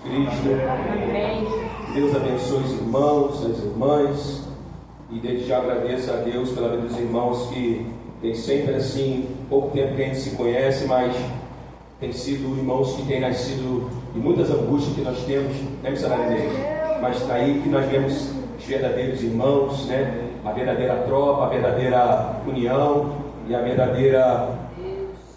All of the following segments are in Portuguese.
Cristo. Deus abençoe os irmãos, as irmãs, e desde já agradeço a Deus pela vida dos irmãos que tem sempre assim, pouco tempo que a gente se conhece, mas tem sido irmãos que têm nascido de muitas angústias que nós temos, né, missionário deles? Mas daí que nós vemos os verdadeiros irmãos, né? A verdadeira tropa, a verdadeira união e a verdadeira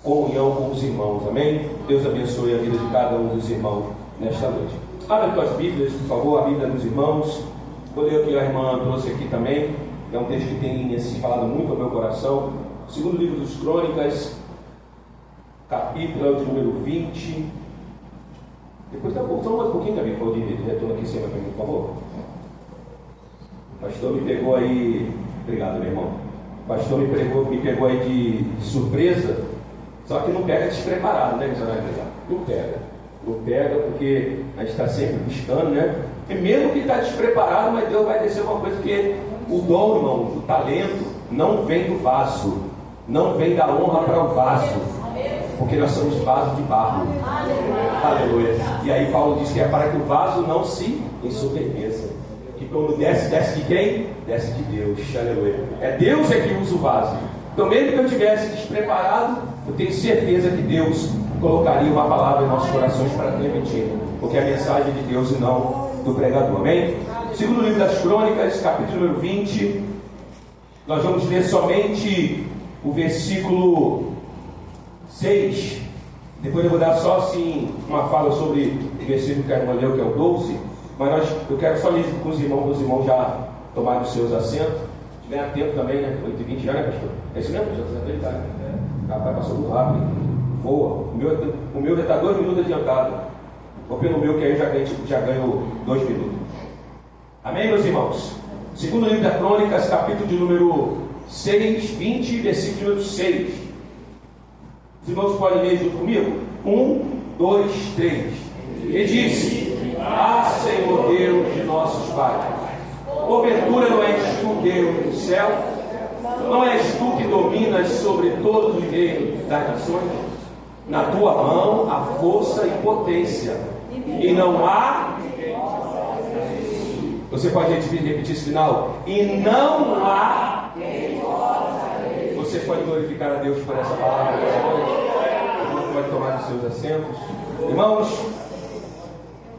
comunhão com os irmãos, amém? Deus abençoe a vida de cada um dos irmãos nesta noite. Abra tuas Bíblias, por favor, a Bíblia dos irmãos. Vou ler o que a irmã trouxe aqui também. É um texto que tem assim, falado muito ao meu coração. Segundo livro dos Crônicas, capítulo de número 20. Depois dá só mais um pouquinho, Davi, pode retorno aqui em cima para mim, por favor. O pastor me pegou aí. Obrigado, meu irmão. O pastor me pegou aí de surpresa. Só que não pega despreparado, né, missionário? Não pega porque a gente está sempre buscando, né? E mesmo que está despreparado, mas Deus vai descer uma coisa, porque o dom, irmão, o talento, não vem do vaso, não vem da honra para o vaso, porque nós somos vasos de barro. Aleluia. E aí Paulo diz que é para que o vaso não se ensoberbeça. Que quando desce de quem? Desce de Deus. Aleluia. É Deus é que usa o vaso. Então, mesmo que eu estivesse despreparado, eu tenho certeza que Deus colocaria uma palavra em nossos corações para transmitir, porque é a mensagem de Deus e não do pregador, amém? Segundo livro das Crônicas, capítulo número 20, nós vamos ler somente o versículo 6. Depois eu vou dar só assim uma fala sobre o versículo que a irmã leu, que é o 12, mas eu quero só ler com os irmãos já tomarem os seus assentos. Se tiver tempo também, né? 8h20 já, né, pastor? É isso mesmo? Já está. Rapaz, passou muito rápido. Voa. O meu já está 2 minutos adiantado. Ou pelo meu, que aí já ganho 2 minutos. Amém, meus irmãos? Segundo livro da Crônicas, capítulo de número 6, 20, versículo número 6. Os irmãos podem ler junto comigo? 1, 2, 3. E disse: Ah, Senhor Deus de nossos pais, porventura não és tu Deus do céu? Não és tu que dominas sobre todo o reino das nações? Na tua mão há força e potência, e não há. Você pode repetir esse final? E não há. Você pode glorificar a Deus por essa palavra. Você pode tomar os seus assentos. Irmãos,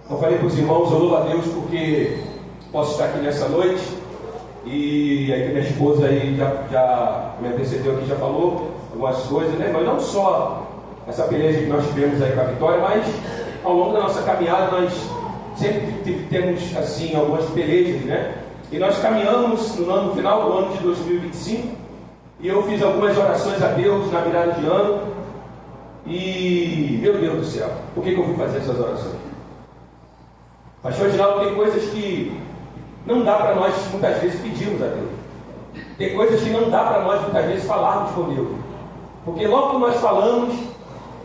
eu falei para os irmãos, eu louvo a Deus porque posso estar aqui nessa noite. E aí minha esposa aí já me antecedeu aqui, já falou algumas coisas, né? Mas não só essa peleja que nós tivemos aí com a vitória, mas ao longo da nossa caminhada nós sempre temos assim algumas pelejas, né? E nós caminhamos no final do ano de 2025 e eu fiz algumas orações a Deus na virada de ano. E meu Deus do céu, por que eu fui fazer essas orações? Pastor Geraldo, tem coisas que não dá para nós muitas vezes pedirmos a Deus. Tem coisas que não dá para nós muitas vezes falarmos com Deus. Porque logo que nós falamos,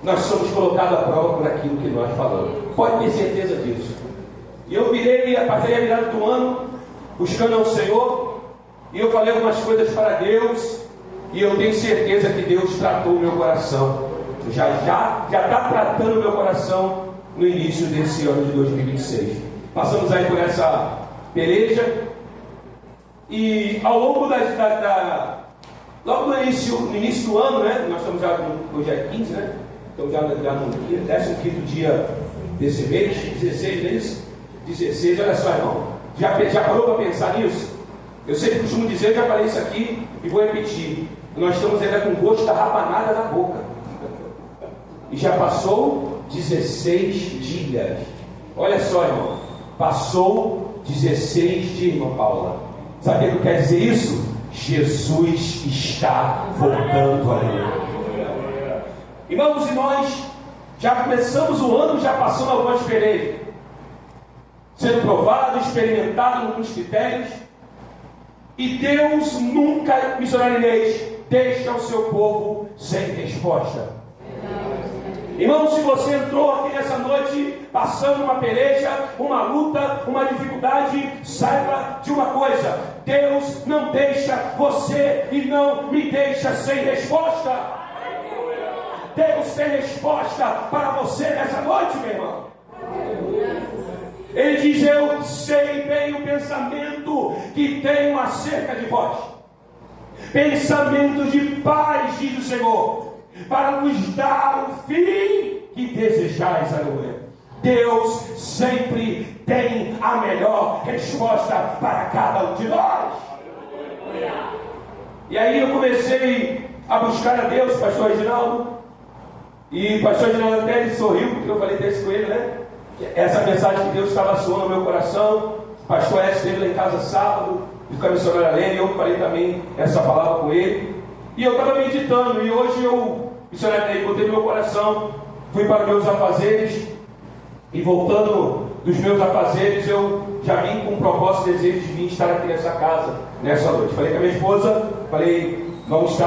nós somos colocados à prova por aquilo que nós falamos. Pode ter certeza disso. E eu passei a virada do ano buscando ao Senhor, e eu falei algumas coisas para Deus, e eu tenho certeza que Deus tratou o meu coração. Já está tratando o meu coração no início desse ano de 2026. Passamos aí por essa peleja, e ao longo logo no início do ano, né? Nós estamos já hoje é 15, né? Estamos já no 15º dia desse mês, 16, não é isso? 16, olha só, irmão. Já parou para pensar nisso? Eu sempre costumo dizer, eu já falei isso aqui e vou repetir. Nós estamos ainda com gosto da rabanada na boca. E já passou 16 dias. Olha só, irmão. Passou 16 dias, irmã Paula. Sabe o que quer dizer isso? Jesus está voltando ali. Irmãos, e nós já começamos o ano já passando algumas pelejas, sendo provado, experimentado em alguns critérios. E Deus nunca, missionário Inês, deixa o seu povo sem resposta. Irmão, se você entrou aqui nessa noite passando uma peleja, uma luta, uma dificuldade, saiba de uma coisa: Deus não deixa você e não me deixa sem resposta. Deus tem resposta para você nessa noite, meu irmão. Ele diz: eu sei bem o pensamento que tenho acerca de vós, pensamento de paz, diz o Senhor, para nos dar o fim que desejais. Aleluia. Deus sempre tem a melhor resposta para cada um de nós. E aí eu comecei a buscar a Deus, pastor Reginaldo, e o pastor Reginaldo até ele sorriu, porque eu falei desse com ele, né? Essa mensagem que Deus estava soando no meu coração. O pastor S esteve lá em casa sábado, com a missionária Lene, eu falei também essa palavra com ele, e eu estava meditando, e hoje eu, missionária Lene, botei no meu coração, fui para meus afazeres, e voltando dos meus afazeres, eu já vim com um propósito e desejo de vir estar aqui nessa casa, nessa noite. Falei com a minha esposa, falei: vamos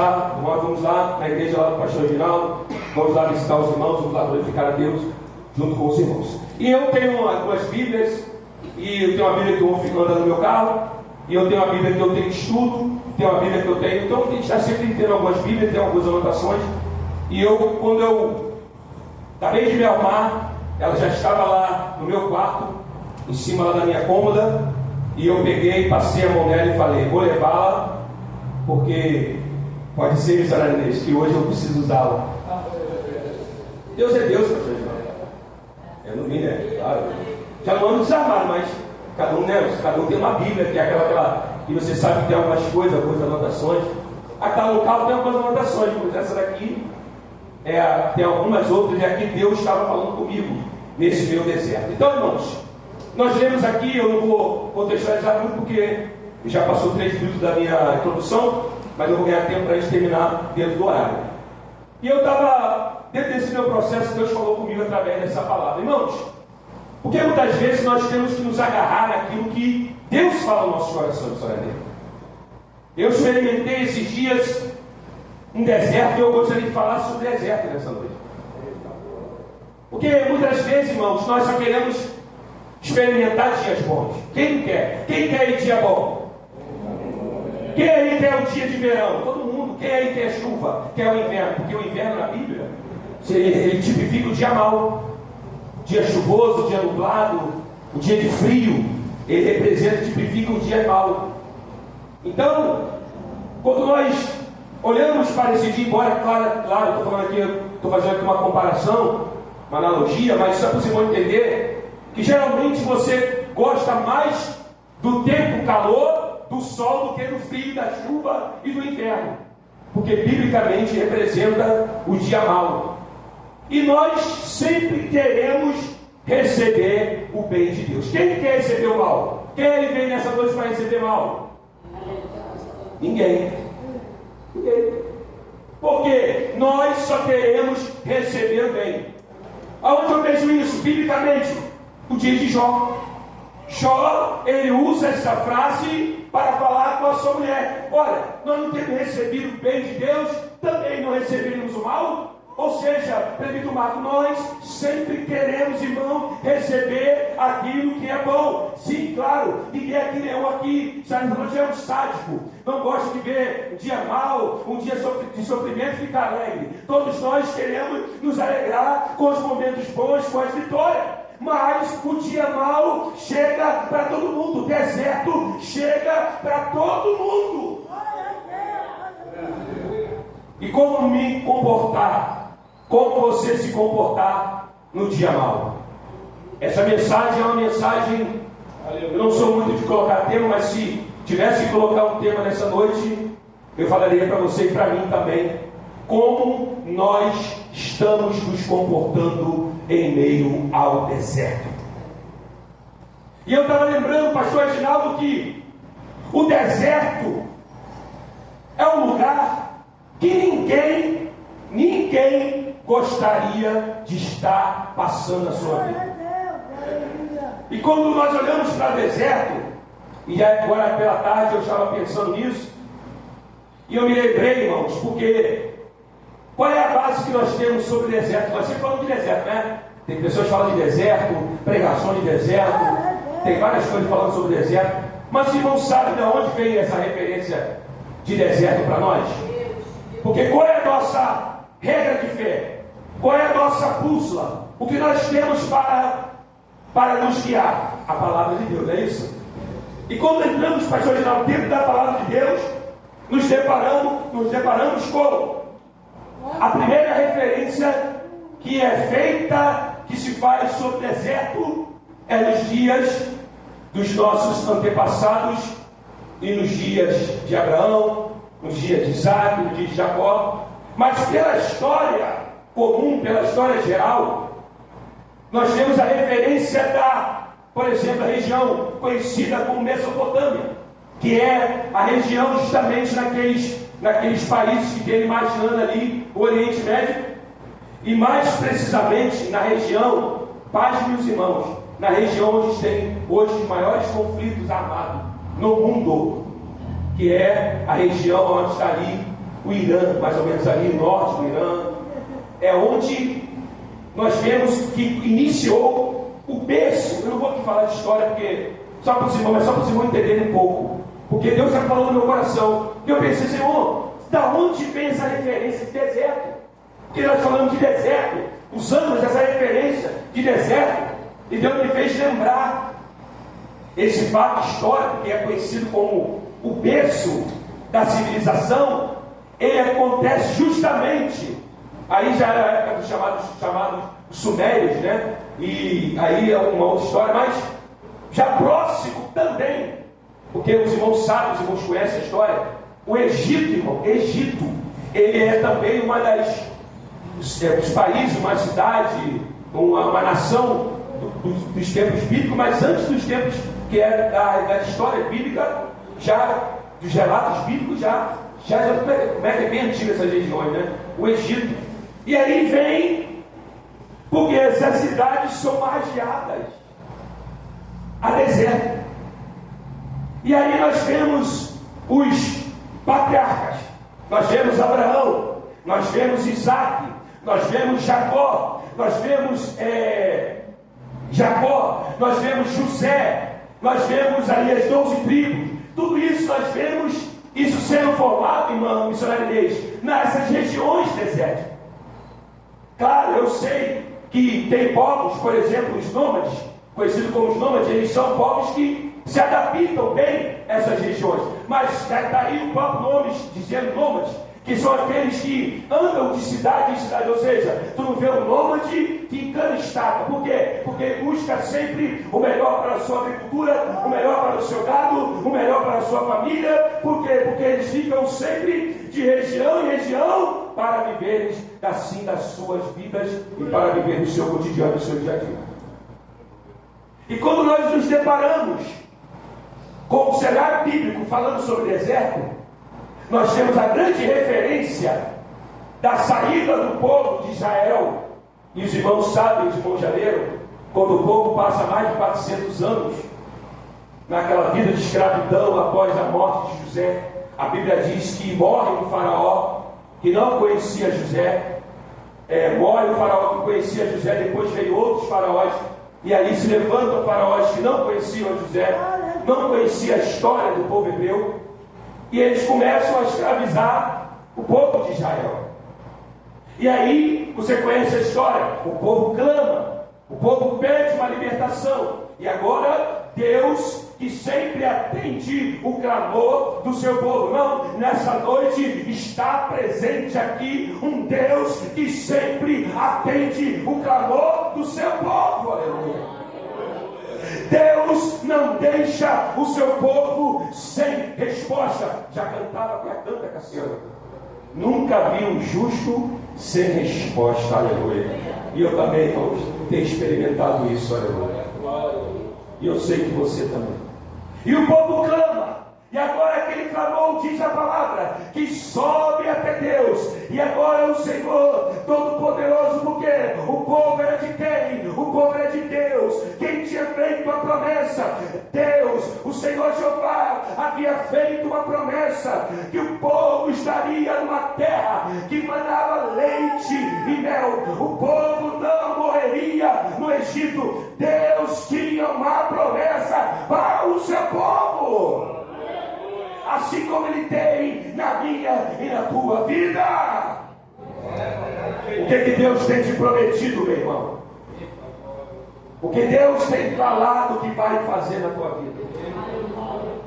lá na igreja lá do pastor Reginaldo, vamos lá visitar os irmãos, vamos lá glorificar a Deus junto com os irmãos. E eu tenho algumas Bíblias, e eu tenho uma Bíblia que eu ando no meu carro, e eu tenho uma Bíblia que eu tenho estudo, tem uma Bíblia que eu tenho, então a gente está sempre tendo algumas Bíblias, tem algumas anotações. E eu, quando eu acabei de me arrumar, ela já estava lá no meu quarto, em cima lá da minha cômoda, e eu peguei, passei a mão nela e falei: vou levá-la, porque pode ser, missionário Inês, que hoje eu preciso usá-la. Deus é Deus, pastor Reginaldo. Eu não vim, né? Claro. Já não ando desarmado, mas cada um tem uma Bíblia, que é aquela que você sabe que tem algumas coisas, algumas anotações. Aquela local tem algumas anotações, mas essa daqui tem algumas outras, e aqui Deus estava falando comigo nesse meu deserto. Então, irmãos, nós lemos aqui, eu não vou contextualizar muito, porque já passou 3 minutos da minha introdução, mas eu vou ganhar tempo para a gente terminar dentro do horário. E eu estava, dentro desse meu processo, Deus falou comigo através dessa palavra. Irmãos, porque muitas vezes nós temos que nos agarrar naquilo que Deus fala no nosso coração, eu experimentei esses dias um deserto, e eu gostaria de falar sobre deserto nessa noite. Porque muitas vezes, irmãos, nós só queremos experimentar dias bons. Quem quer? Quem quer ir dia bom? Quem aí quer o dia de verão? Todo mundo. Quem aí quer chuva? Quer o inverno? Porque o inverno na Bíblia, ele tipifica o dia mau. Dia chuvoso, dia nublado, o dia de frio, ele representa, tipifica o dia mau. Então, quando nós olhamos para esse dia, embora, claro, estou fazendo aqui uma comparação, uma analogia, mas só para você entender que geralmente você gosta mais do tempo calor, do sol, do que do frio, da chuva e do inverno, porque biblicamente representa o dia mau. E nós sempre queremos receber o bem de Deus. Quem quer receber o mal? Quem vem nessa noite para receber mal? Ninguém. Porque nós só queremos receber o bem. Aonde eu vejo isso? Biblicamente, o dia de Jó. Jó, ele usa essa frase para falar com a sua mulher: olha, nós não temos recebido o bem de Deus, também não receberíamos o mal. Ou seja, presbítero Marco, nós sempre queremos, irmão, receber aquilo que é bom. Sim, claro, ninguém aqui, nenhum aqui, nós é um sádico, não gosta de ver um dia mau, um dia de sofrimento e ficar alegre. Todos nós queremos nos alegrar com os momentos bons, com as vitórias. Mas o dia mau chega para todo mundo, o deserto chega para todo mundo. E como me comportar? Como você se comportar no dia mau? Essa mensagem é uma mensagem, eu não sou muito de colocar tema, mas se tivesse que colocar um tema nessa noite, eu falaria para você e para mim também, como nós estamos nos comportando em meio ao deserto. E eu estava lembrando, pastor Reginaldo, que o deserto é um lugar que ninguém gostaria de estar passando a sua vida. E quando nós olhamos para o deserto, e agora pela tarde eu estava pensando nisso, e eu me lembrei, irmãos, porque qual é a base que nós temos sobre o deserto? Nós sempre falamos de deserto, né? Tem pessoas que falam de deserto, pregação de deserto, tem várias coisas falando sobre o deserto, mas os irmãos sabem de onde veio essa referência de deserto para nós? Porque qual é a nossa regra de fé? Qual é a nossa bússola? O que nós temos para para nos guiar? A palavra de Deus, não é isso? E quando entramos, pastor Ginaldo, dentro da palavra de Deus, nos deparamos com a primeira referência que é feita, que se faz sobre o deserto, é nos dias dos nossos antepassados e nos dias de Abraão, nos dias de Isaac, nos dias de Jacó. Mas pela história comum, pela história geral, nós temos a referência por exemplo, a região conhecida como Mesopotâmia, que é a região justamente naqueles países que tem imaginando ali o Oriente Médio, e mais precisamente na região, pasmem os irmãos, na região onde tem hoje os maiores conflitos armados no mundo, que é a região onde está ali o Irã, mais ou menos ali no norte do Irã, é onde nós vemos que iniciou o berço. Eu não vou aqui falar de história, porque só para os irmãos entenderem um pouco, porque Deus está falando no meu coração, e eu pensei, Senhor, da onde vem essa referência de deserto? Porque nós falamos de deserto, usamos essa referência de deserto, e Deus me fez lembrar esse fato histórico que é conhecido como o berço da civilização. Ele acontece justamente, aí já era a época dos chamados sumérios, né? E aí é uma outra história, mas já próximo também, porque os irmãos sabem, os irmãos conhecem a história. O Egito, irmão, ele é também uma dos países, uma cidade, uma nação dos tempos bíblicos, mas antes dos tempos que é da história bíblica, já dos relatos bíblicos, já como é que é bem antiga essas regiões, né? O Egito. E aí vem, porque essas cidades são margeadas a deserto. E aí nós vemos os patriarcas, nós vemos Abraão, nós vemos Isaac, nós vemos Jacó, nós vemos nós vemos José, nós vemos ali as 12 tribos. Tudo isso nós vemos isso sendo formado, irmão, missionários, nessas regiões desérticas. Claro, eu sei que tem povos, por exemplo, os nômades, conhecidos como os nômades, eles são povos que se adaptam bem a essas regiões. Mas está aí o próprio nome dizendo nômades, que são aqueles que andam de cidade em cidade, ou seja, tu não vê um nômade ficando estátua. Por quê? Porque busca sempre o melhor para a sua agricultura, o melhor para o seu gado, o melhor para a sua família. Por quê? Porque eles ficam sempre de região em região para viverem assim das suas vidas e para viver o seu cotidiano, o seu dia a dia. E quando nós nos deparamos com o cenário bíblico falando sobre deserto, nós temos a grande referência da saída do povo de Israel. E os irmãos sabem, os irmãos já leram, quando o povo passa mais de 400 anos naquela vida de escravidão após a morte de José, a Bíblia diz que morre um faraó que não conhecia José, morre um faraó que conhecia José, depois veio outros faraós, e ali se levantam faraós que não conheciam José, não conheciam a história do povo hebreu, e eles começam a escravizar o povo de Israel. E aí, você conhece a história, o povo clama, o povo pede uma libertação, e agora Deus, que sempre atende o clamor do seu povo. Não, nessa noite está presente aqui um Deus que sempre atende o clamor do seu povo. Aleluia. Deus não deixa o seu povo sem resposta. Já cantava, já canta, Cassiano. Nunca vi um justo sem resposta, aleluia. E eu também, irmãos, tenho experimentado isso, aleluia. E eu sei que você também. E o povo clama. E agora aquele clamor, diz a palavra, que sobe até Deus. E agora o Senhor Todo-Poderoso, porque o povo era de quem? O povo era de Deus. Quem tinha feito a promessa? Deus, o Senhor Jeová, havia feito uma promessa, que o povo estaria numa terra que manava leite e mel. O povo não morreria no Egito. Deus tinha uma promessa para o seu povo. Assim como Ele tem na minha e na tua vida. O que Deus tem te prometido, meu irmão? Porque Deus tem falado o que vai fazer na tua vida.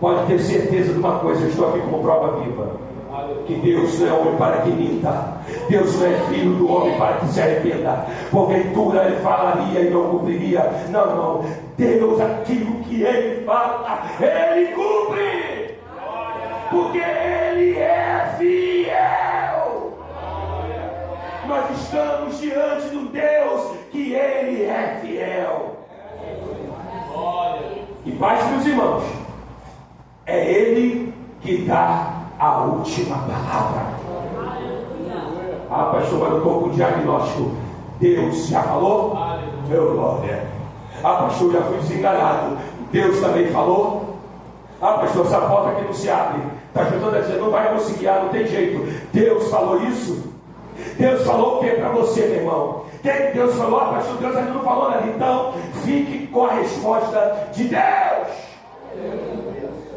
Pode ter certeza de uma coisa, eu estou aqui como prova viva. Que Deus não é homem para que minta. Deus não é filho do homem para que se arrependa. Porventura ele falaria e não cumpriria. Não, não. Deus, aquilo que ele fala, ele cumpre. Porque ele é fiel. Nós estamos diante de um Deus que ele é fiel. E paz, meus irmãos, é ele que dá a última palavra. Ah, pastor, mas eu estou com diagnóstico. Deus já falou? Meu glória. Ah, pastor, já fui desenganado. Deus também falou? Ah, pastor, essa porta aqui não se abre. Está ajudando a dizer, não vai conseguir, não tem jeito. Deus falou isso? Deus falou o que para você, meu irmão? O que Deus falou? Ah, pastor, Deus ainda não falou nada. Então, fique com a resposta de Deus.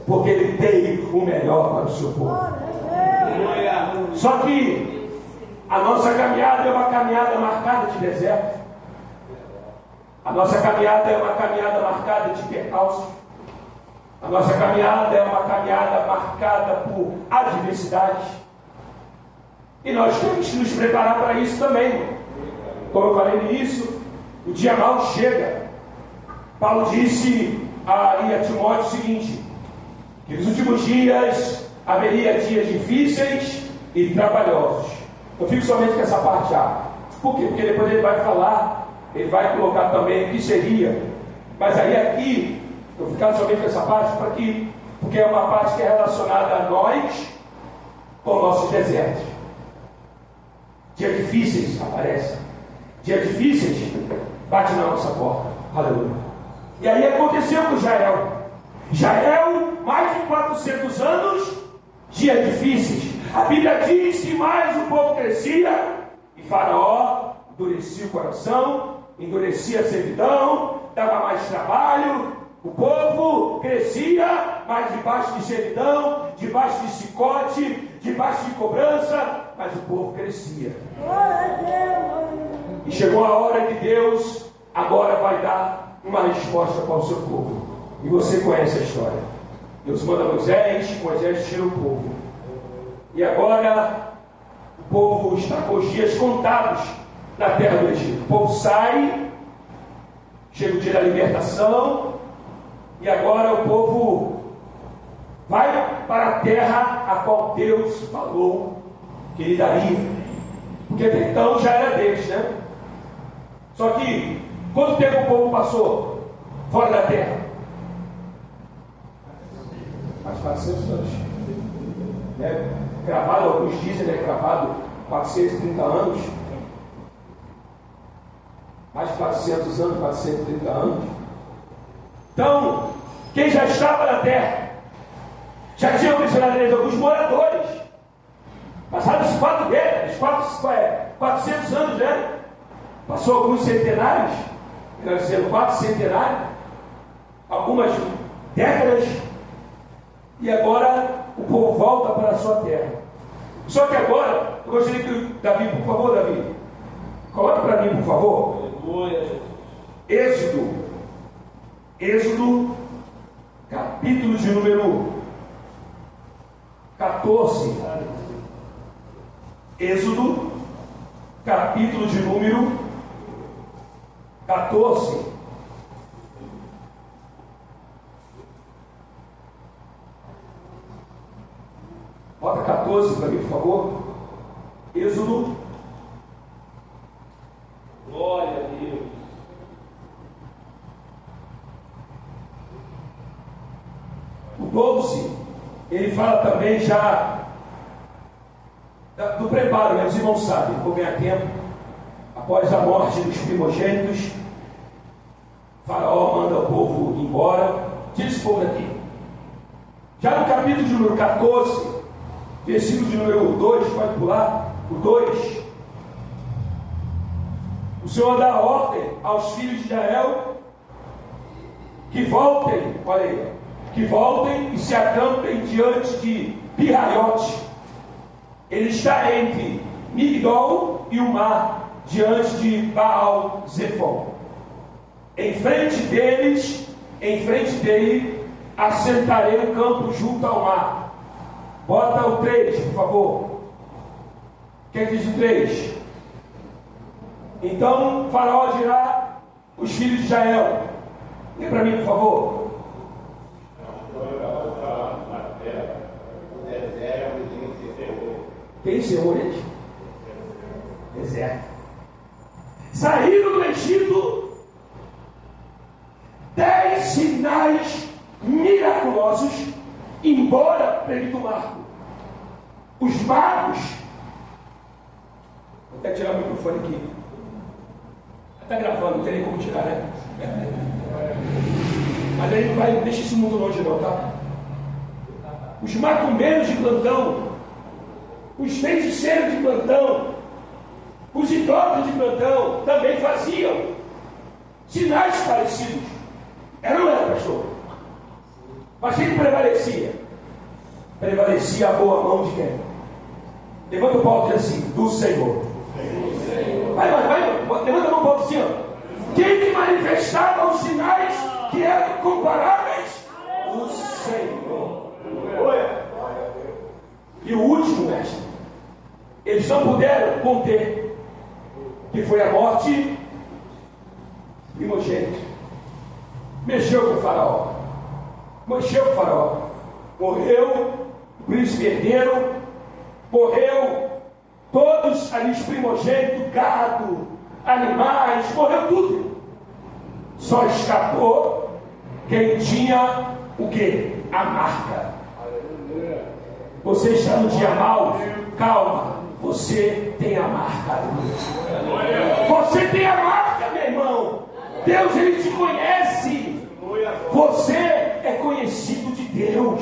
Porque ele tem o melhor para o seu povo. Só que a nossa caminhada é uma caminhada marcada de deserto. A nossa caminhada é uma caminhada marcada de percalço. A nossa caminhada é uma caminhada marcada por adversidades. E nós temos que nos preparar para isso também. Como eu falei no início, o dia mau chega. Paulo disse a Timóteo o seguinte: que nos últimos dias haveria dias difíceis e trabalhosos. Eu fico somente com essa parte A. Por quê? Porque depois ele vai falar, ele vai colocar também o que seria. Mas aí aqui, eu vou ficar somente com essa parte porque é uma parte que é relacionada a nós com nossos desertos. Dias difíceis aparecem. Dias difíceis bate na nossa porta. Aleluia. E aí aconteceu com Israel. Israel, mais de 400 anos, dias difíceis. A Bíblia diz que mais o povo crescia e Faraó endurecia o coração, endurecia a servidão, dava mais trabalho. O povo crescia, mas debaixo de servidão, debaixo de chicote, debaixo de cobrança, mas o povo crescia. E chegou a hora que Deus agora vai dar uma resposta para o seu povo. E você conhece a história. Deus manda Moisés tira o povo. E agora o povo está com os dias contados na terra do Egito. O povo sai, chega o dia da libertação, e agora o povo vai para a terra a qual Deus falou que lhe daria. Porque até então já era deles, né? Só que quanto tempo o povo passou fora da terra? Mais de 400 anos. Cravado, alguns dizem, cravado 430 anos. Mais de 400 anos, 430 anos. Então, quem já estava na terra, já tinham mencionado eles alguns moradores. Passados 4 décadas, 400 anos, né? Passou alguns centenários, quer dizer, 4 centenários, algumas décadas, e agora o povo volta para a sua terra. Só que agora, eu gostaria que o Davi, por favor, Davi, coloque para mim, por favor. Êxodo, capítulo de número 14. Êxodo, capítulo de número 14. Bota 14 para mim, por favor. Êxodo. Glória a Deus. O 12, ele fala também já do preparo, né? Os irmãos sabem, vou ganhar tempo. Após a morte dos primogênitos, Faraó manda o povo embora. Tira esse povo daqui. Já no capítulo de número 14, versículo de número 2, pode pular, o 2. O Senhor dá ordem aos filhos de Israel que voltem, olha aí, que voltem e se acampem diante de Pirraiote. Ele está entre Migdol e o mar, diante de Baal-Zephon. em frente dele, assentarei um campo junto ao mar. Bota o 3, por favor. Quem diz o 3? Então Faraó dirá os filhos de Israel. Lê para mim, por favor. Quem encerrou eles? Deserto. Saíram do Egito 10 sinais miraculosos, embora preto marco. Os magos, vou até tirar o microfone aqui. Está gravando, não tem nem como tirar, né? Mas aí não vai, deixa esse mundo longe não, tá? Os macumbeiros de plantão, os feiticeiros de plantão, os idólatras de plantão também faziam sinais parecidos. Era ou não era, pastor? Mas quem prevalecia? Prevalecia a boa mão de quem? Levanta o pau e diz assim: do Senhor. Vai, levanta a mão para o assim, ó. Quem que manifestava os sinais que eram comparáveis? O Senhor. E o último, mestre, eles não puderam conter, que foi a morte primogênita. Mexeu com o Faraó. Morreu o príncipe herdeiro, morreu todos ali os primogênitos, gado, animais, morreu tudo. Só escapou quem tinha o quê? A marca. Você está no dia mau? Calma, você tem a marca. Você tem a marca, meu irmão. Deus, Ele te conhece. Você é conhecido de Deus.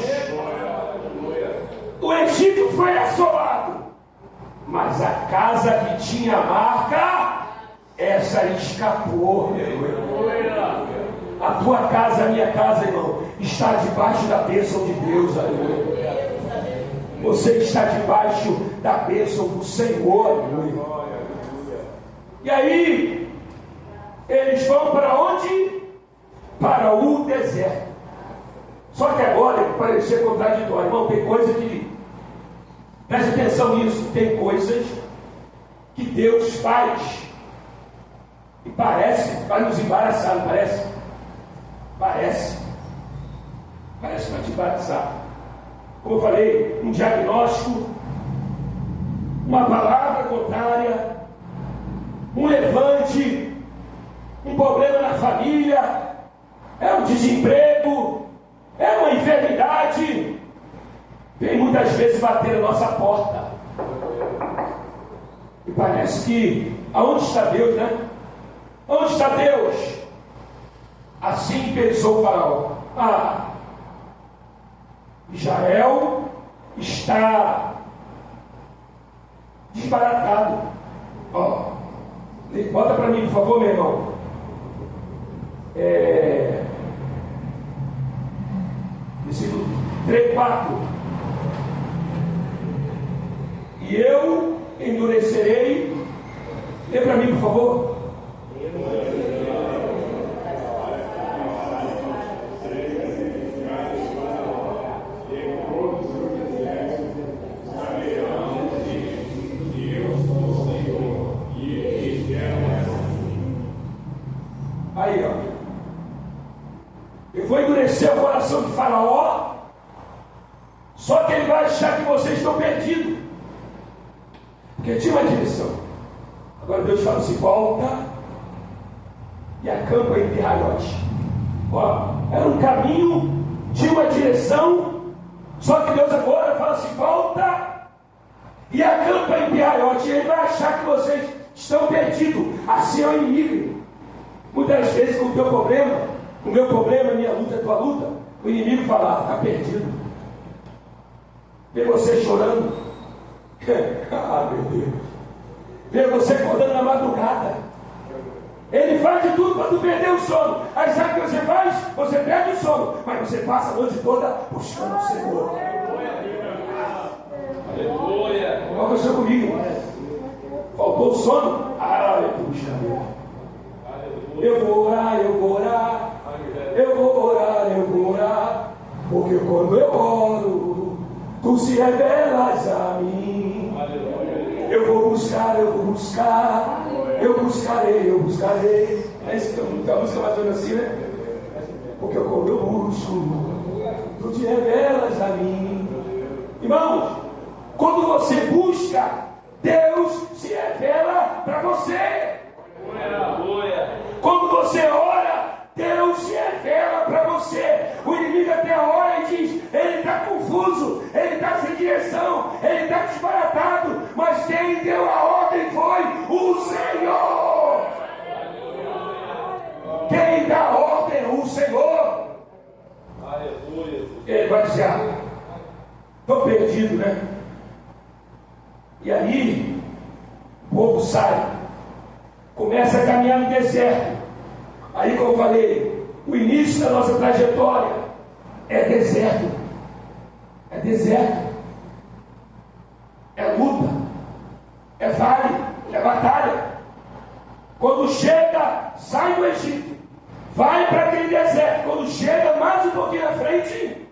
O Egito foi assolado, mas a casa que tinha a marca, essa escapou, meu irmão. A tua casa, a minha casa, irmão, está debaixo da bênção de Deus, aleluia. Você está debaixo da bênção do Senhor, aleluia. E aí, eles vão para onde? Para o deserto. Só que agora, parecia contraditório, irmão, tem coisa que, preste atenção nisso, tem coisas que Deus faz e vai nos embaraçar, não parece? Parece para te embaraçar. Como eu falei, um diagnóstico, uma palavra contrária, um levante, um problema na família, é um desemprego, é uma enfermidade, vem muitas vezes bater a nossa porta. E parece que, aonde está Deus, né? Onde está Deus? Assim pensou o Faraó. Israel está desbaratado. Bota para mim, por favor, meu irmão. Versículo 3, 4. E eu endurecerei. Lê para mim, por favor. Aí, ó. Eu vou endurecer o coração de Faraó, só que ele vai achar que vocês estão perdidos, porque tinha uma direção. Agora Deus fala assim: volta e acampa em Pirraiote. Era um caminho, tinha uma direção, só que Deus agora fala assim: volta e acampa em Pirraiote. E ele vai achar que vocês estão perdidos. Assim é o inimigo. Muitas vezes com o teu problema, o meu problema, minha luta, a tua luta, o inimigo fala: está perdido. Vê você chorando. Meu Deus. Vê você acordando na madrugada. Ele faz de tudo para tu perder o sono. Aí sabe o que você faz? Você perde o sono, mas você passa a noite toda buscando o Senhor. Aleluia. Qual aconteceu comigo? Faltou o sono? Aleluia. Eu vou orar, eu vou orar. Eu vou orar, eu vou orar. Porque quando eu oro, tu se revelas a mim. Eu vou buscar, eu vou buscar. Eu buscarei, eu buscarei. É isso que a música mais ou menos assim, né? Porque quando eu busco, tu te revelas a mim. Irmãos, quando você busca, Deus se revela para você. Quando você ora, Deus se revela para você. O inimigo até ora e diz: ele está confuso, ele está sem direção, ele está desbaratado. Mas quem deu a ordem foi o Senhor. Quem dá a ordem é o Senhor. Ele vai dizer: estou perdido, né? E aí o povo sai, começa a caminhar no deserto. Aí, como eu falei, o início da nossa trajetória é deserto. É deserto. É luta. É vale. É batalha. Quando chega, sai do Egito, vai para aquele deserto. Quando chega mais um pouquinho na frente,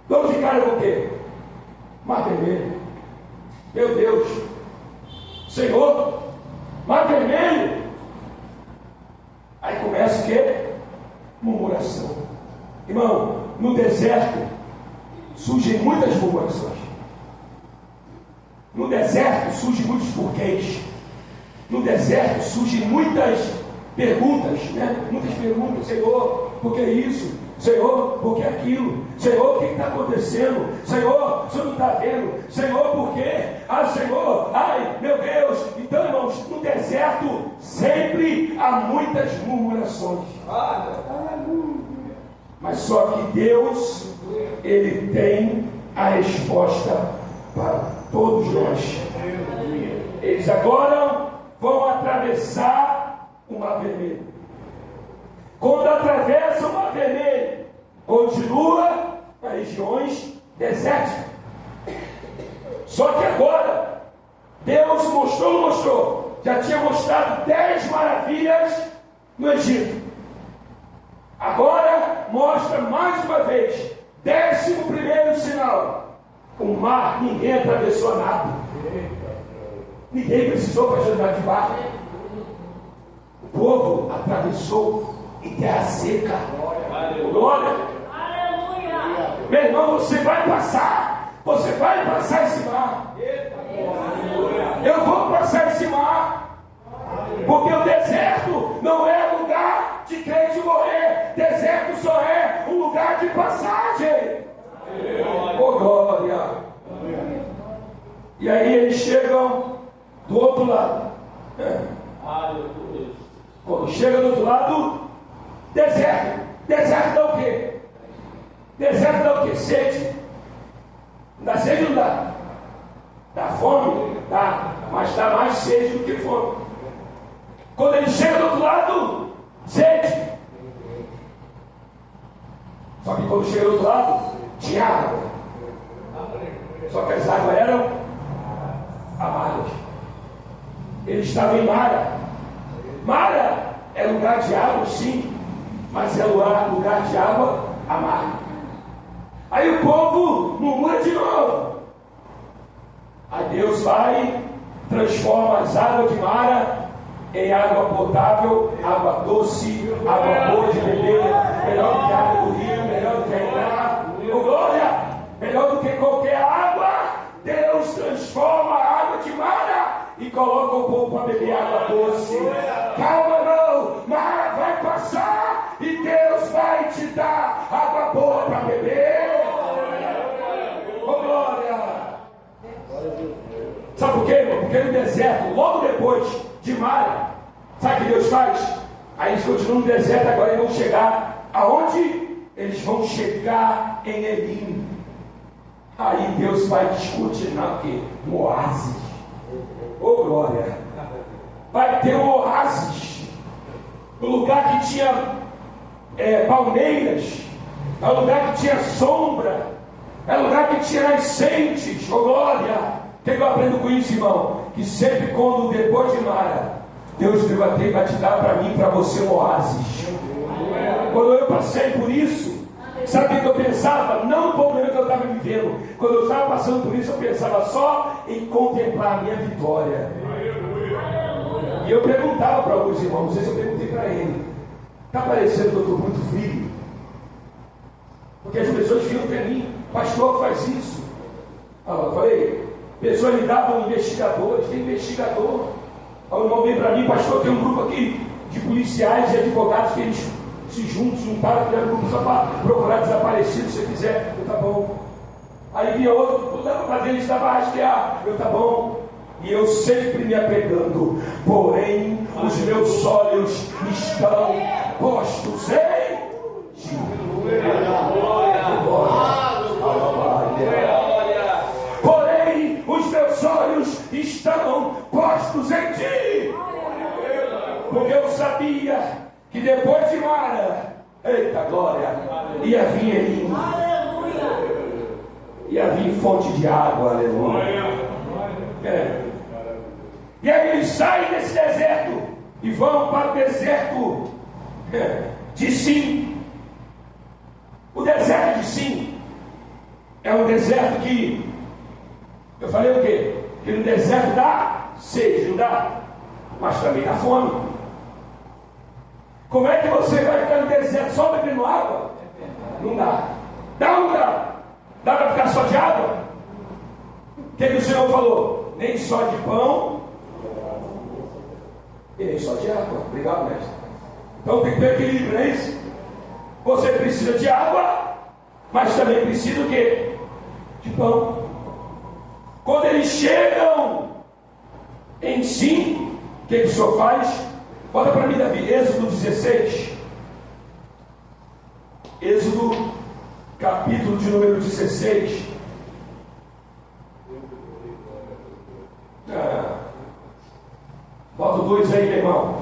dou de cara com o quê? Mar Vermelho. Meu Deus. Senhor, Mar Vermelho. Aí começa o quê? Murmuração. Irmão, no deserto surgem muitas murmurações. No deserto surgem muitos porquês. No deserto surgem muitas perguntas, né? Muitas perguntas. Senhor, por que isso? Senhor, por que aquilo? Senhor, o que está acontecendo? Senhor, o Senhor não está vendo? Senhor, por quê? Ah, Senhor, ai, meu Deus. Então, irmãos, no deserto sempre há muitas murmurações. Mas só que Deus, Ele tem a resposta para todos nós. Eles agora vão atravessar o Mar Vermelho. Quando atravessa o Mar Vermelho, continua nas regiões desérticas. Só que agora, Deus mostrou, já tinha mostrado 10 maravilhas no Egito. Agora mostra mais uma vez, 11º sinal. O mar, ninguém atravessou nada. Ninguém precisou para andar de barco. O povo atravessou em terra seca. Glória. Meu irmão, você vai passar. Você vai passar esse mar. Eu vou passar esse mar. Porque o deserto não é lugar de crente morrer. Deserto só é um lugar de passagem. Oh, glória. E aí eles chegam do outro lado. Quando chega do outro lado, deserto. Deserto dá o quê? Deserto dá o quê? Sede. Não dá sede ou não dá? Dá fome? Dá. Mas dá mais sede do que fome. Quando ele chega do outro lado, sede. Só que quando chega do outro lado, tinha água. Só que as águas eram amargas. Ele estava em Mara. Mara é lugar de água, sim, mas é lugar de água amarga. Aí o povo murmura de novo. Aí Deus vai, transforma as águas de Mara em água potável, água doce, água boa de beber, melhor do que a água do rio, melhor do que a Iná. Oh, glória! Melhor do que qualquer água. Deus transforma a água de Mara e coloca o povo para beber água doce. Calma não, Mara vai passar e Deus vai te dar água boa para beber. Oh, glória! Sabe por quê, irmão? Porque no deserto, logo depois de Mara, sabe o que Deus faz? Aí eles continuam no deserto, agora eles vão chegar aonde? Eles vão chegar em Elim. Aí Deus vai descortinar o quê? Um oásis. Oh, glória! Vai ter um oásis. Um lugar que tinha palmeiras. É um lugar que tinha sombra. É um lugar que tinha nascentes. Oh, glória! O que eu aprendo com isso, irmão? Que sempre quando depois de Mara Deus vai te dar para mim, para você, um oásis. Quando eu passei por isso, sabe o que eu pensava? Não no problema que eu estava vivendo. Quando eu estava passando por isso, eu pensava só em contemplar a minha vitória. E eu perguntava para alguns irmãos, não sei se eu perguntei para ele: está parecendo que eu estou muito frio? Porque as pessoas viram para mim: pastor faz isso. Eu falei: pessoas me davam investigadores, tem investigador. Aí o irmão veio para mim: pastor, tem um grupo aqui de policiais e advogados que eles se juntaram, fizeram um grupo só para procurar desaparecidos, se você quiser. Eu: tá bom. Aí vinha outro: leva para fazer, ele estava a rastrear. Eu: tá bom. E eu sempre me apegando, porém os meus olhos estão postos em ti. Porém os meus olhos estão postos em ti. Porque eu sabia que depois de Mara, eita glória, ia vir Elim, ia vir fonte de água, aleluia. E aí eles saem desse deserto e vão para o deserto de Sim. O deserto de Sim é um deserto que, eu falei o quê? Que no deserto dá sede, não dá? Mas também dá fome. Como é que você vai ficar no deserto só bebendo água? Não dá. Dá ou não dá? Dá para ficar só de água? O que o Senhor falou? Nem só de pão e nem só de água. Obrigado, mestre. Então tem que ter equilíbrio, não é isso? Você precisa de água, mas também precisa do quê? De pão. Quando eles chegam em Sim, o que o Senhor faz? Bota para mim, Davi, Êxodo 16. Êxodo, capítulo de número 16. Bota o 2 aí, meu irmão.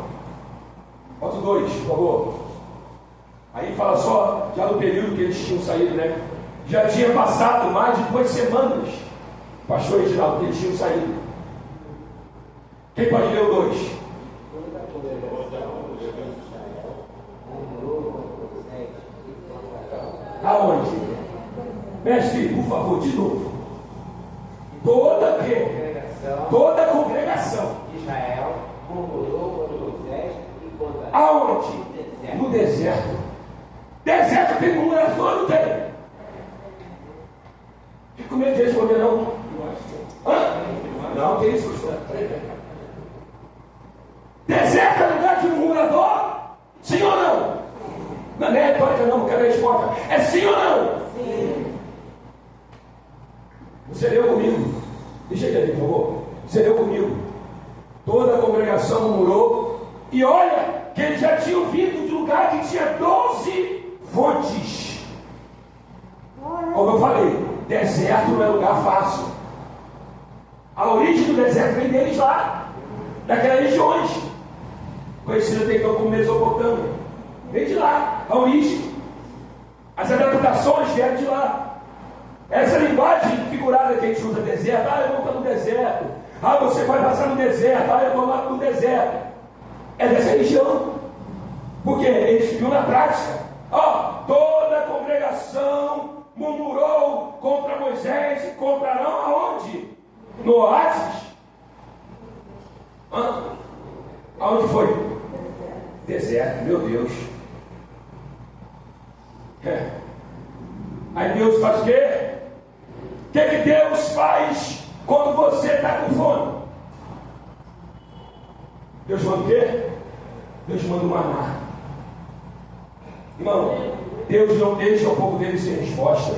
Bota o 2, por favor. Aí fala só, já no período que eles tinham saído, né? Já tinha passado mais de 2 semanas, pastor Reginaldo, que eles tinham saído. Quem pode ler o 2? Aonde? Mestre, por favor, de novo. Toda a congregação de Israel murmurou contra Moisés e contra... Aonde? No deserto. Deserto tem murmurador, não tem? Fica com medo de responder, não? Hã? Não, que isso, pastor? Deserto é lugar de murmurador? Sim ou não? Não é retórica, não, quero a resposta. É sim ou não? Sim. Você leu comigo? Deixa ele ali, por favor. Você leu comigo? Toda a congregação murmurou. E olha que eles já tinham vindo de um lugar que tinha 12 fontes. Como eu falei, deserto não é lugar fácil. A origem do deserto vem deles lá, daquelas regiões, conhecida até então como Mesopotâmia. Vem de lá, a origem. As adaptações vieram de lá. Essa linguagem figurada que a gente usa, deserto: eu vou estar no deserto. Você vai passar no deserto. Eu estou lá no deserto. É dessa região. Porque eles viram na prática. Toda a congregação murmurou contra Moisés e contra Arão. Aonde? No oásis. Aonde foi? Deserto, meu Deus. Aí Deus faz o quê? O que Deus faz quando você está com fome? Deus manda o quê? Deus manda o maná. Irmão, Deus não deixa o povo dele sem resposta.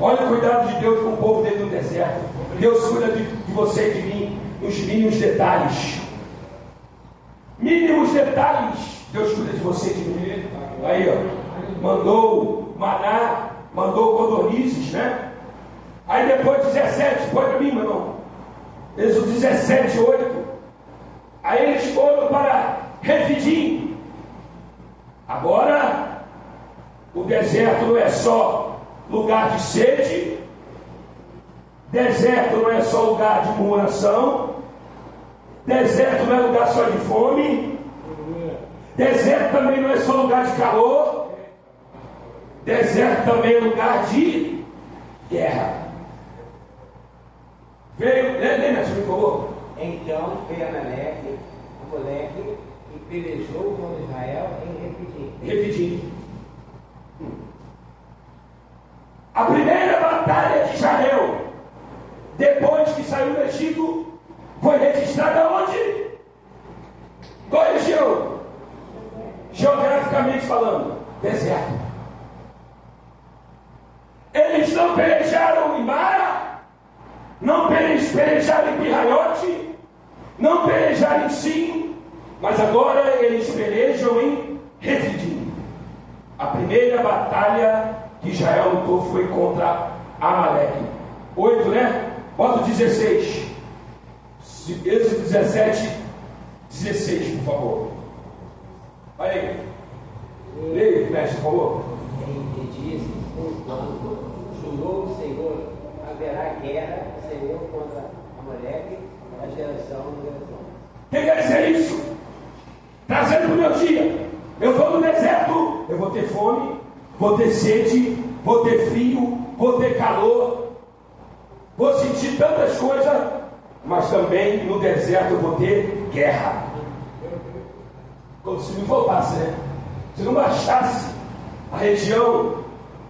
Olha o cuidado de Deus com o povo dele no deserto. Deus cuida de você e de mim nos mínimos detalhes. Mínimos detalhes. Deus cuida de você e de mim. Aí, mandou maná, mandou codornizes, né? Aí depois 17, põe para mim, meu irmão. Êxodo 17, 8. Aí eles foram para Refidim. Agora, o deserto não é só lugar de sede, deserto não é só lugar de murmuração, Deserto não é lugar só de fome. Deserto também não é só lugar de calor. Deserto também é lugar de guerra. Veio, lembra, por favor? Então veio Amaleque, Moleque, e pelejou com Israel em Refidim. A primeira batalha de Israel, depois que saiu do Egito, foi registrada onde? Qual região? Geograficamente falando, deserto. Eles não pelejaram em Mara, não pelejaram em Pirraiote, não pelejaram em Sim, mas agora eles pelejam em Refidim. A primeira batalha que Israel lutou foi contra Amaleque. 8, né? Bota o 16. Êxodo 17, 16, por favor. Vai aí. Leia, mestre, por favor. E disse, porquanto jurou o Senhor, haverá guerra, Senhor, contra Amaleque, a geração. O que quer dizer isso? Trazendo para o meu dia. Eu estou no deserto, eu vou ter fome, vou ter sede, vou ter frio, vou ter calor, vou sentir tantas coisas, mas também no deserto eu vou ter guerra. Como se me faltasse, né? Se não baixasse a região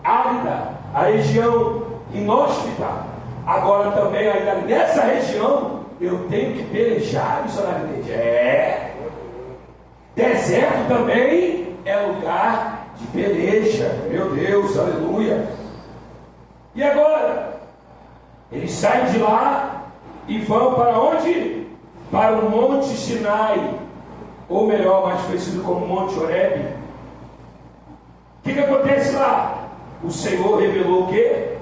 árida, a região inóspita, agora também ainda nessa região eu tenho que pelejar, missionariamente. Deserto também é lugar de peleja. Meu Deus, aleluia. E agora? Eles saem de lá e vão para onde? Para o Monte Sinai, ou melhor, mais conhecido como Monte Horebe. O que acontece lá? O Senhor revelou o quê?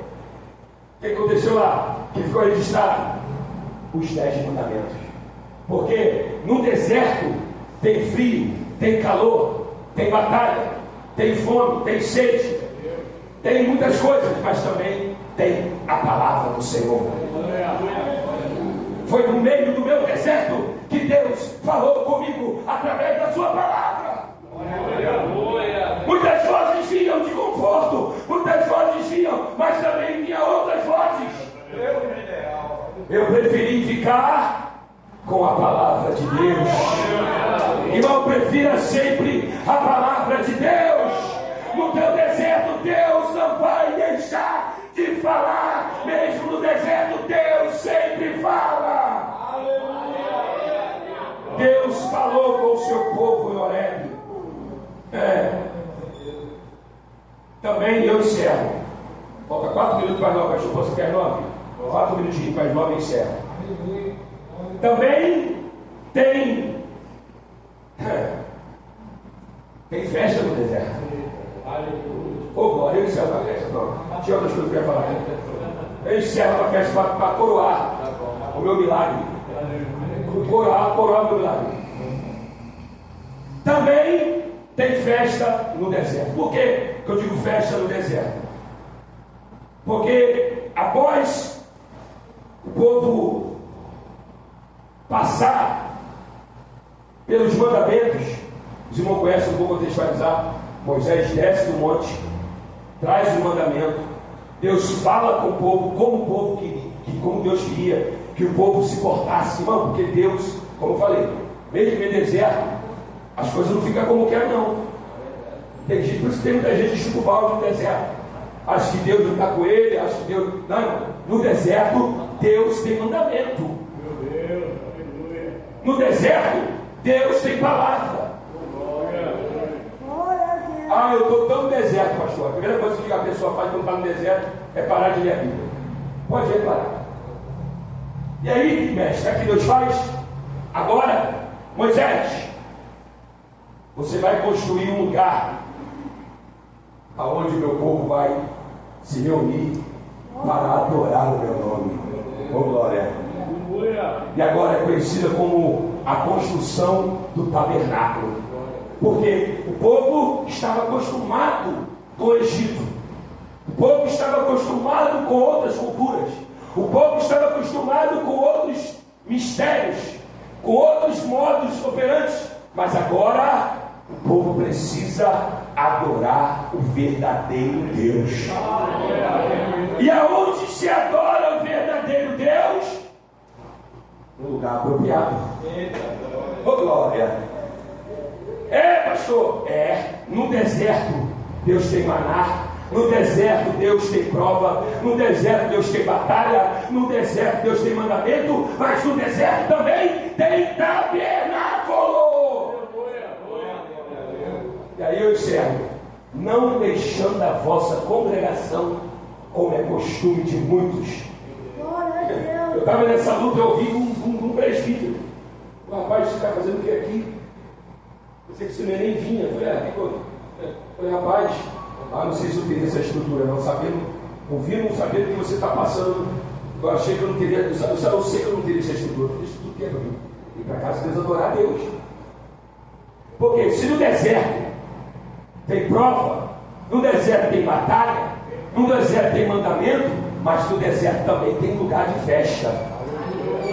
O que aconteceu lá? Que ficou registrado? Os 10 mandamentos. Porque no deserto tem frio, tem calor, tem batalha, tem fome, tem sede, tem muitas coisas, mas também tem a palavra do Senhor. Foi no meio do meu deserto que Deus falou comigo através da sua palavra. Muitas vozes vinham de conforto, muitas vozes vinham, mas também vinham outras vozes. Eu preferi ficar com a palavra de Deus. Irmão, prefira sempre a palavra de Deus. No teu deserto, Deus não vai deixar de falar. Mesmo no deserto, Deus sempre fala. Deus falou com o seu povo em Horebe. Também eu encerro. Falta 4 minutos para 9. Acho que você quer 9. 4 minutinhos para 9 e encerro. Também tem festa no deserto. Glória, eu encerro a festa. Não, tinha outras coisas que eu ia falar. Eu encerro a festa para coroar o meu milagre. Coroar o meu milagre. Também tem festa no deserto. Por que eu digo festa no deserto? Porque após o povo passar pelos mandamentos, os irmãos conhecem, vou contextualizar. Moisés desce do monte, traz o mandamento, Deus fala com o povo, como o povo queria, como Deus queria que o povo se portasse, irmão, porque Deus, como eu falei, mesmo em deserto, as coisas não ficam como quer, não. Tem gente, por isso tem muita gente chupa o balde no deserto. Acho que Deus não está com ele, acho que Deus. Não, irmão. No deserto, Deus tem mandamento. No deserto, Deus tem palavra. Eu estou tão no deserto, pastor. A primeira coisa que a pessoa faz quando está no deserto é parar de ler a Bíblia. Pode parar. E aí, mestre, o que Deus faz? Agora, Moisés, você vai construir um lugar aonde o meu povo vai se reunir para adorar o meu nome. Glória. E agora é conhecida como a construção do tabernáculo. Porque o povo estava acostumado com o Egito. O povo estava acostumado com outras culturas. O povo estava acostumado com outros mistérios. com outros modos operantes, mas agora o povo precisa adorar o verdadeiro Deus. E aonde se adora o verdadeiro Deus? No lugar apropriado. Oh, glória! Pastor, no deserto Deus tem maná, no deserto Deus tem prova, no deserto Deus tem batalha, no deserto Deus tem mandamento, mas no deserto também tem tabernáculo. E aí eu encerro: não deixando a vossa congregação, como é costume de muitos. Eu estava nessa luta, eu ouvi um presbítero. O rapaz, você está fazendo o que aqui? Eu sei que você nem vinha. Eu falei, rapaz, não sei se eu teria essa estrutura, não sabendo, ouvindo, não sabendo o que você está passando. Eu achei que eu não teria, eu sei que eu não teria essa estrutura. Isso tudo que é para mim. E para casa de Deus, adorar a Deus. Porque se no deserto tem prova, no deserto tem batalha, no deserto tem mandamento, mas no deserto também tem lugar de festa,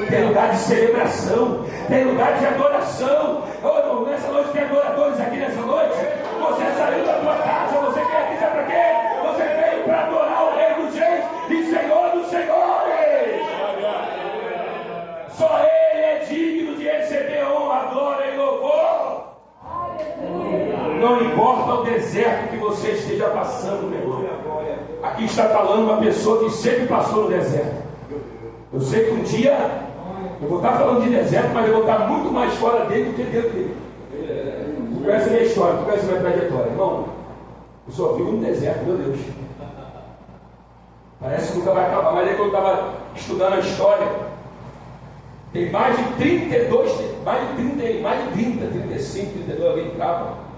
tem lugar de celebração, tem lugar de adoração. Irmão, nessa noite tem adoradores aqui nessa noite. Você saiu da tua casa, você veio aqui, sabe para quê? Você veio para adorar o Rei dos Reis e Senhor dos Senhores. Só Ele é digno de receber honra, glória e louvor. Não importa o deserto que você esteja passando, meu irmão. Aqui está falando uma pessoa que sempre passou no deserto. Eu sei que um dia eu vou estar falando de deserto, mas eu vou estar muito mais fora dele do que dentro dele. Tu conhece a minha história, tu conhece a minha trajetória, irmão. Eu só vivo no deserto, meu Deus. Parece que nunca vai acabar. Mas aí quando eu estava estudando a história, tem mais de 35, 32, alguém trava.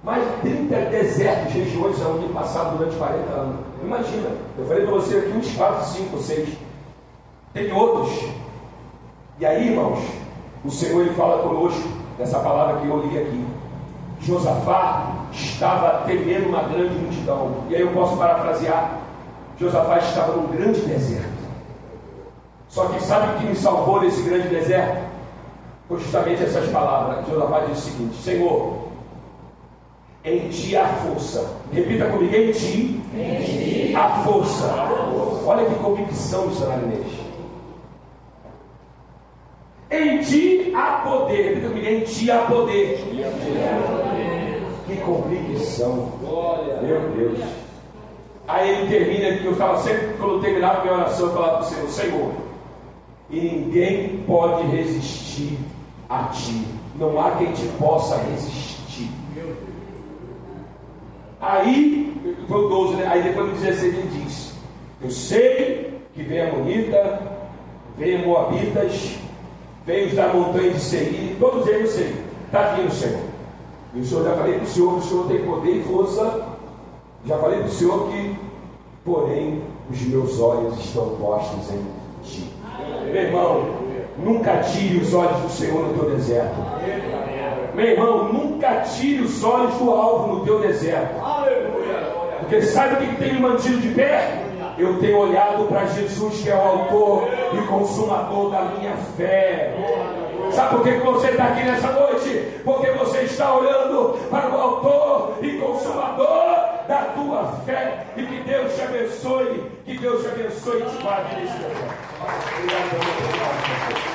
Mais de 30 desertos, regiões onde passaram durante 40 anos. Imagina, eu falei para você aqui uns 4, 5, 6. Tem outros. E aí, irmãos, o Senhor ele fala conosco nessa palavra que eu li aqui. Josafá estava temendo uma grande multidão. E aí eu posso parafrasear: Josafá estava num grande deserto. Só que sabe o que me salvou nesse grande deserto? Foi justamente essas palavras. Josafá disse o seguinte: Senhor, em ti há força. Repita comigo: em ti há força. Olha que convicção, missionário Inês. Em ti há poder. Repita comigo: em ti há poder. Que convicção. Meu Deus. Aí ele termina que eu estava sempre, quando eu terminava a minha oração, eu falava para o Senhor: Senhor, e ninguém pode resistir a ti. Não há quem te possa resistir. Aí, foi o 12, né? Aí depois no 16 ele diz: eu sei que vem a Amonita, vem a Moabitas, vem os da montanha de Seir, todos eles eu sei, está vindo, Senhor. E o Senhor, já falei para o Senhor tem poder e força. Já falei para o Senhor que, porém, os meus olhos estão postos em ti. Meu irmão, nunca tire os olhos do Senhor no teu deserto. Meu irmão, nunca tire os olhos do alvo no teu deserto. Porque sabe o que tem me mantido de pé? Eu tenho olhado para Jesus, que é o autor e consumador da minha fé. Sabe por que você está aqui nessa noite? Porque você está olhando para o autor e consumador da tua fé. E que Deus te abençoe. Que Deus te abençoe e te guarde nesse tempo. Obrigado.